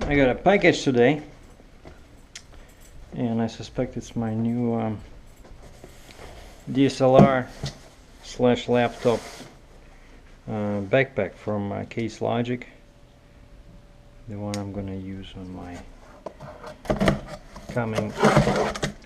I got a package today, and I suspect it's my new DSLR / laptop backpack from CaseLogic, the one I'm gonna use on my coming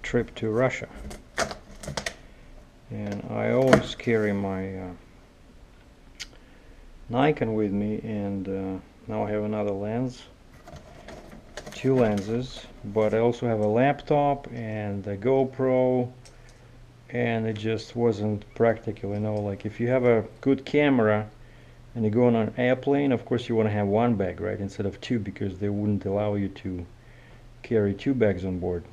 trip to Russia. And I always carry my Nikon with me, and now I have another lens, 2 lenses, but I also have a laptop and a GoPro, and it just wasn't practical, you know. Like, if you have a good camera and you go on an airplane, of course you want to have one bag, right, instead of 2, because they wouldn't allow you to carry 2 bags on board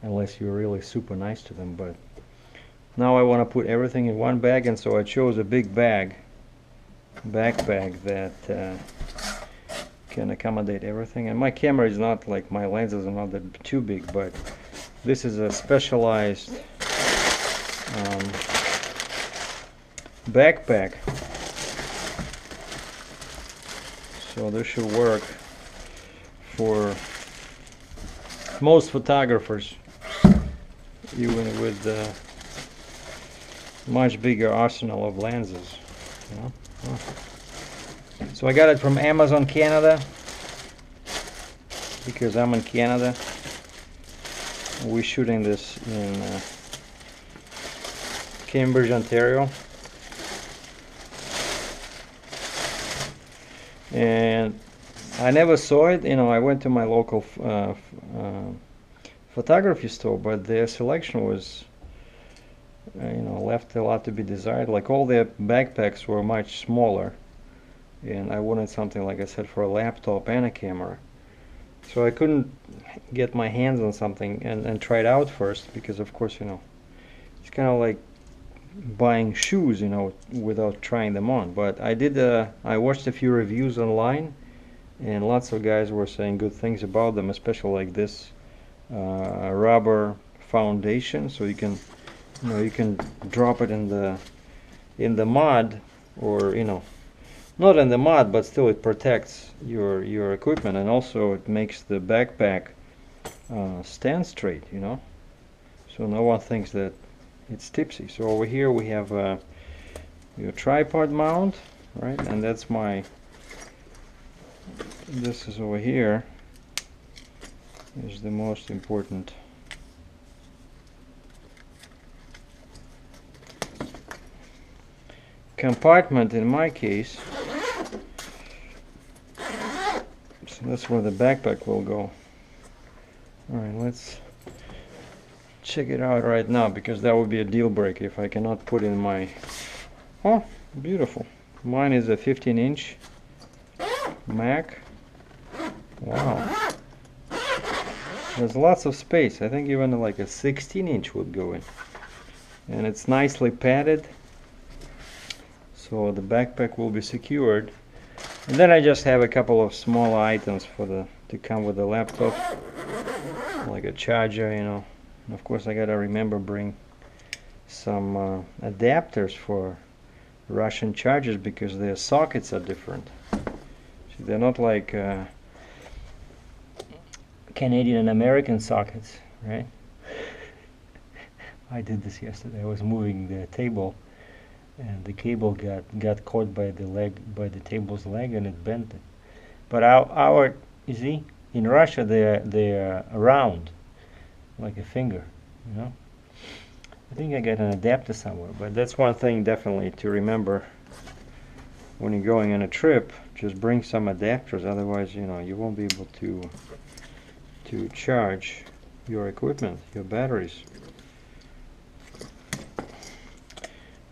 unless you're really super nice to them. But now I want to put everything in one bag, and so I chose a big backpack that can accommodate everything. And my camera is not like, my lenses are not that too big, but this is a specialized backpack, so this should work for most photographers, even with the much bigger arsenal of lenses, you know? So I got it from Amazon Canada, because I'm in Canada. We're shooting this in Cambridge, Ontario, and I never saw it. You know, I went to my local photography store, but their selection was, you know, left a lot to be desired. Like, all their backpacks were much smaller, and I wanted something, like I said, for a laptop and a camera. So I couldn't get my hands on something and try it out first, because of course, you know, it's kind of like buying shoes, you know, without trying them on. But I did, I watched a few reviews online, and lots of guys were saying good things about them, especially like this rubber foundation, so you can, you know, you can drop it in the mud, or, you know, not in the mud, but still it protects your equipment, and also it makes the backpack stand straight, you know, so no one thinks that it's tipsy. So over here we have your tripod mount, right, and that's my, this is over here is the most important compartment in my case. So that's where the backpack will go. Alright, let's check it out right now, because that would be a deal breaker if I cannot put in my, oh, beautiful. Mine is a 15-inch Mac. Wow. There's lots of space. I think even like a 16-inch would go in. And it's nicely padded, so the backpack will be secured. And then I just have a couple of small items for to come with the laptop, like a charger, you know. And of course I gotta remember bring some adapters for Russian chargers, because their sockets are different. See, they're not like Canadian and American sockets, right? I did this yesterday. I was moving the table, and the cable got caught by the table's leg, and it bent it. But our you see, in Russia they're round, like a finger, you know. I think I got an adapter somewhere, but that's one thing definitely to remember when you're going on a trip. Just bring some adapters, otherwise, you know, you won't be able to charge your equipment, your batteries.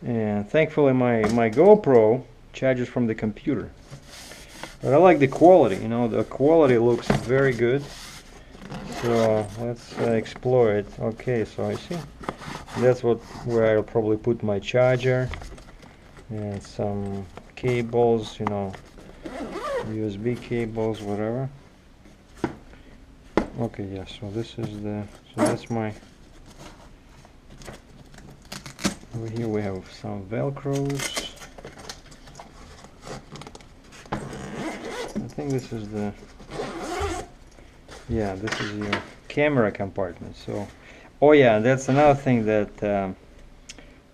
And thankfully my GoPro charges from the computer. But I like the quality, you know, the quality looks very good. So let's explore it. Okay, so I see that's where I'll probably put my charger and some cables, you know, USB cables, whatever. Okay, yeah, so this is that's my, over here we have some velcros. I think this is the Yeah, this is your camera compartment. So, oh yeah, that's another thing that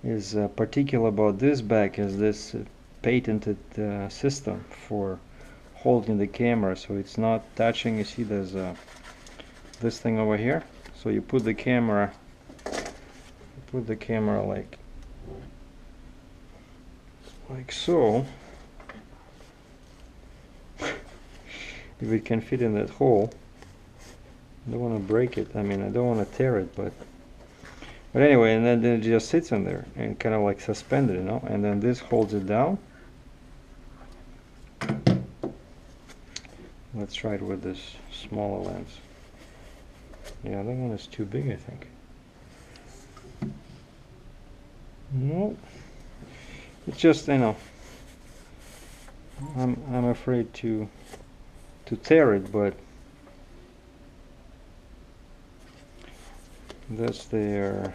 is particular about this bag is this patented system for holding the camera, so it's not touching. You see, there's this thing over here. So you put the camera like so. If it can fit in that hole. I don't want to break it. I mean, I don't want to tear it, but anyway, and then it just sits in there and kind of like suspended, you know, and then this holds it down. Let's try it with this smaller lens. Yeah, that one is too big, I think. No, it's just, you know, I'm afraid to tear it, but that's there.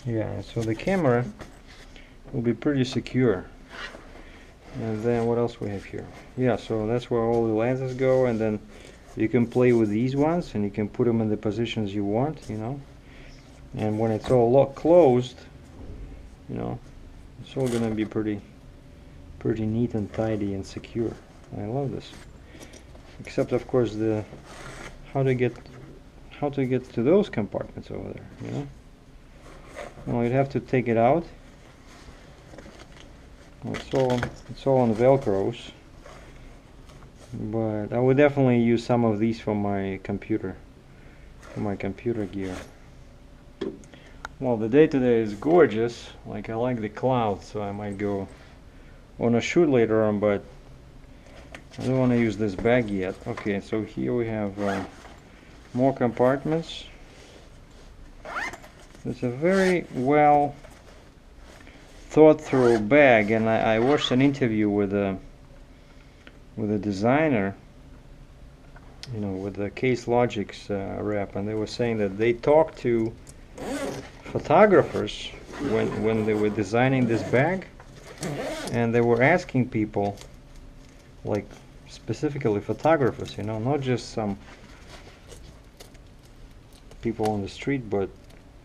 Yeah, so the camera will be pretty secure. And then what else we have here? Yeah, so that's where all the lenses go, and then you can play with these ones and you can put them in the positions you want, you know. And when it's all closed, you know, it's all gonna be pretty neat and tidy and secure. I love this. Except of course the how to get to those compartments over there, you know. Well, you'd have to take it out. It's all on Velcros, but I would definitely use some of these for my computer gear. Well, the day today is gorgeous. Like, I like the clouds, so I might go on a shoot later on, but I don't want to use this bag yet. Okay, so here we have more compartments. It's a very well thought through bag, and I watched an interview with a designer, you know, with the CaseLogic's rep, and they were saying that they talked to photographers when they were designing this bag, and they were asking people, like specifically photographers, you know, not just some people on the street, but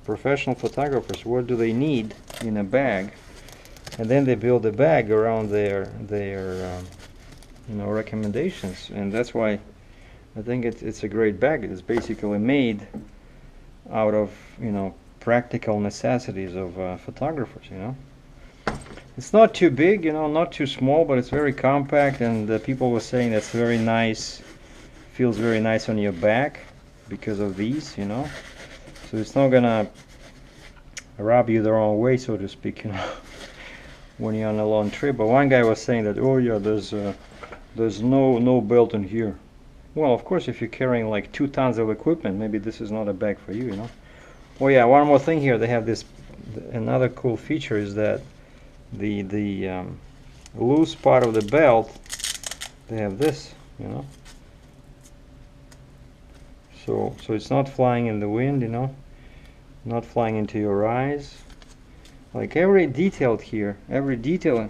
professional photographers, what do they need in a bag, and then they build a bag around their you know, recommendations. And that's why I think it's a great bag. It's basically made out of, you know, practical necessities of photographers, you know. It's not too big, you know, not too small, but it's very compact, and people were saying that's very nice, feels very nice on your back because of these, you know. So it's not gonna rub you the wrong way, so to speak, you know, when you're on a long trip. But one guy was saying that, oh yeah, there's no belt in here. Well, of course, if you're carrying like 2 tons of equipment, maybe this is not a bag for you, you know. Oh yeah, one more thing here. They have this. Another cool feature is that the loose part of the belt, they have this, you know. So it's not flying in the wind, you know, not flying into your eyes. Like every detail here, every detail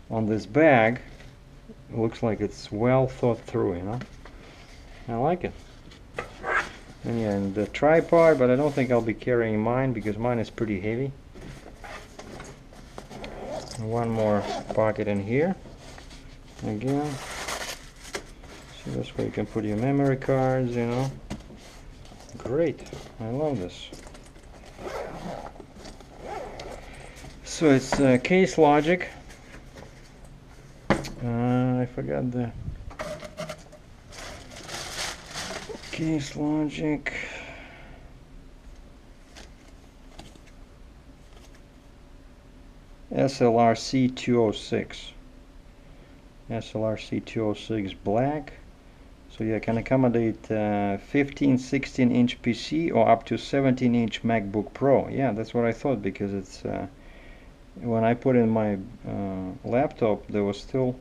on this bag looks like it's well thought through, you know. I like it. And yeah, and the tripod, but I don't think I'll be carrying mine because mine is pretty heavy. And one more pocket in here. Again. So that's where you can put your memory cards, you know. Great. I love this. So it's CaseLogic. I forgot the CaseLogic. SLRC-206. SLRC-206 black. So yeah, can accommodate 15, 16-inch PC or up to 17-inch MacBook Pro. Yeah, that's what I thought, because it's when I put in my laptop, there was still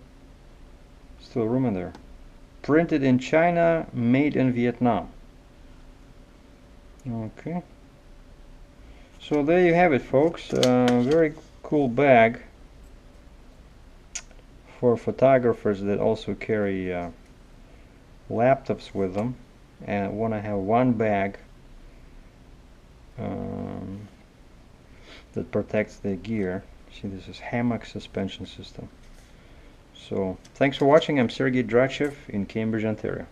room in there. Printed in China, made in Vietnam. Okay. So there you have it, folks. Very cool bag. for photographers that also carry laptops with them and want to have one bag that protects the gear. See, this is hammock suspension system. So thanks for watching. I'm Sergei DRATCHEV in Cambridge, Ontario.